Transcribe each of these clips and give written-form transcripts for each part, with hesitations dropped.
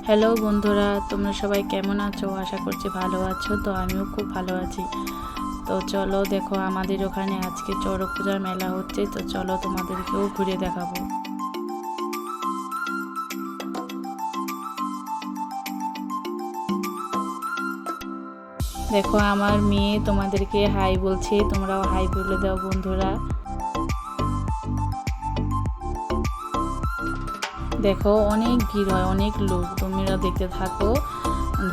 Hello বন্ধুরা, তোমরা সবাই কেমন আছো? আশা করছি ভালো আছো। তো আমিও খুব ভালো আছি। তো চলো দেখো, আমাদের ওখানে আজকে চড়ক পূজার মেলা হচ্ছে। তো চলো তোমাদেরকেও ঘুরে দেখাবো। দেখো আমার মেয়ে তোমাদেরকে হাই বলছে, তোমরাও হাই বলে দাও বন্ধুরা। দেখো অনেক ভিড় হয়, অনেক লোক, তোমরা দেখতে থাকো,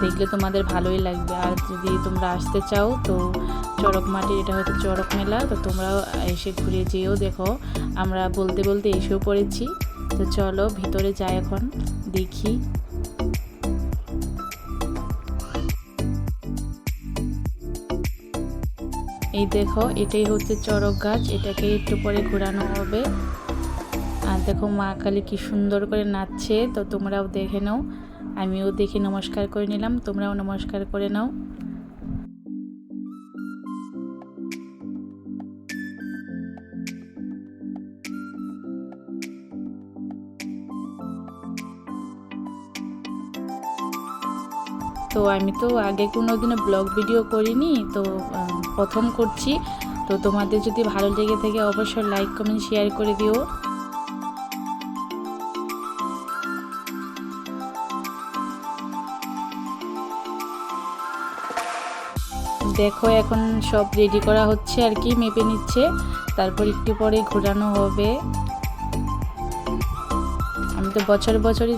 দেখলে তোমাদের ভালোই লাগবে। আর যদি তোমরা আসতে চাও তো চড়ক মাঠে, এটা হয়তো চড়ক মেলা, তো তোমরাও এসে ঘুরে যেও। দেখো আমরা বলতে বলতে এসেও পড়েছি। তো চলো ভিতরে যাই, এখন দেখি। এই দেখো এটাই হচ্ছে চড়ক গাছ, এটাকে একটু পরে ঘোরানো হবে। আর দেখো মা কালী কি সুন্দর করে নাচছে, তো তোমরাও দেখে নাও। আমিও দেখে নমস্কার করে নিলাম, তোমরাও নমস্কার করে নাও। তো আমি তো আগে কোনো দিনও ব্লগ ভিডিও করিনি, তো প্রথম করছি। তো তোমাদের যদি ভালো লেগে থাকে অবশ্যই লাইক কমেন্ট শেয়ার করে দিও। দেখো এখন সব রেডি করা হচ্ছে আর কি, মেপে নিচ্ছে, তারপর একটু পরে ঘোরানো হবে। আমি তো বছর বছরই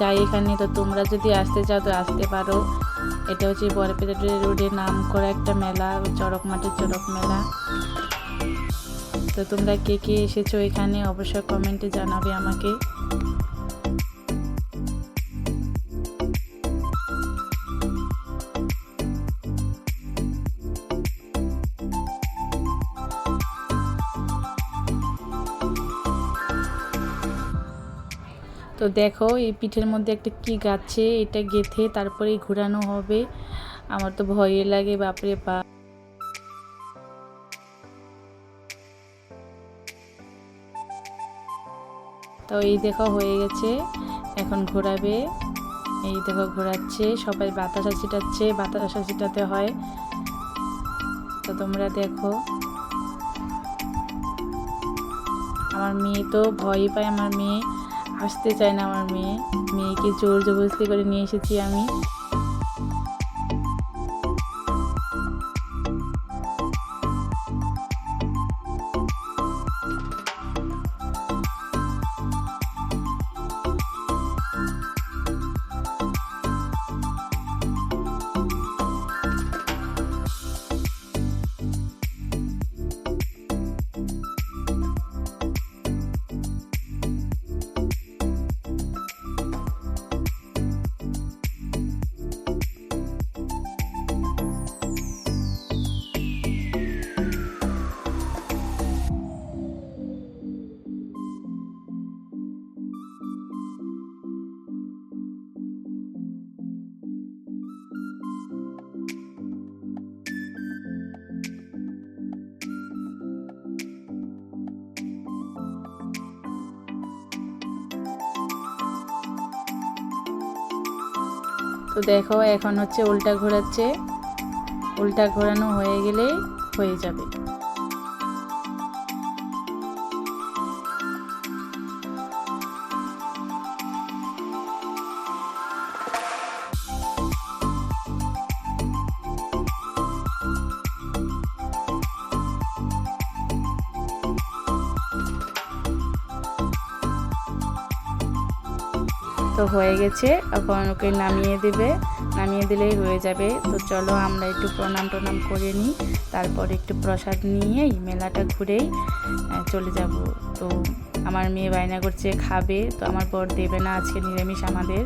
যাই এখানে, তো তোমরা যদি আসতে চাও তো আসতে পারো। এটা হচ্ছে বরপেটা রোডে নাম করা একটা মেলা, চড়ক মাঠের চড়ক মেলা। তো তোমরা কে কে এসেছো এখানে অবশ্যই কমেন্টে জানাবে আমাকে। তো দেখো এই পিঠের মধ্যে একটা কি গাছে, এটা গেথে তারপরেই ঘোরানো হবে। আমার তো ভয় লাগে, বাপরে বাপ। তো এই দেখো হয়ে গেছে, এখন ঘোরাবে। এই দেখো ঘোরাচ্ছে, সবাই বাতাসা ছিটাচ্ছে, বাতাসা ছিটাতে হয়। তো তোমরা দেখো, আমার মেয়ে তো ভয়ই পায়, আমার মেয়ে আসতে চায় না। আমার মেয়েকে জোর জবরদস্তি করে নিয়ে এসেছি আমি। তো দেখো এখন হচ্ছে উল্টা ঘোরাচ্ছে, উল্টা ঘোরানো হয়ে গেলেই হয়ে যাবে। তো হয়ে গেছে, এখন ওকে নামিয়ে দেবে, নামিয়ে দিলেই হয়ে যাবে। তো চলো আমরা একটু প্রণাম টনাম করে নিই, তারপর একটু প্রসাদ নিয়েই মেলাটা ঘুরেই চলে যাব। তো আমার মেয়ে বায়না করছে খাবে, তো আমার বর দেবে না, আজকে নিরামিষ আমাদের।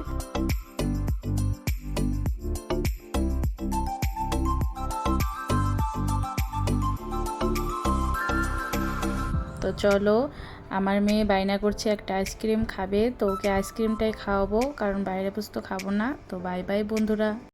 তো চলো, আমার মেয়ে বায়না করছে একটা আইসক্রিম খাবে, তো ওকে আইসক্রিমটাই খাওয়াবো, কারণ বাইরে বস্তু খাবো না। তো বাই বাই বন্ধুরা।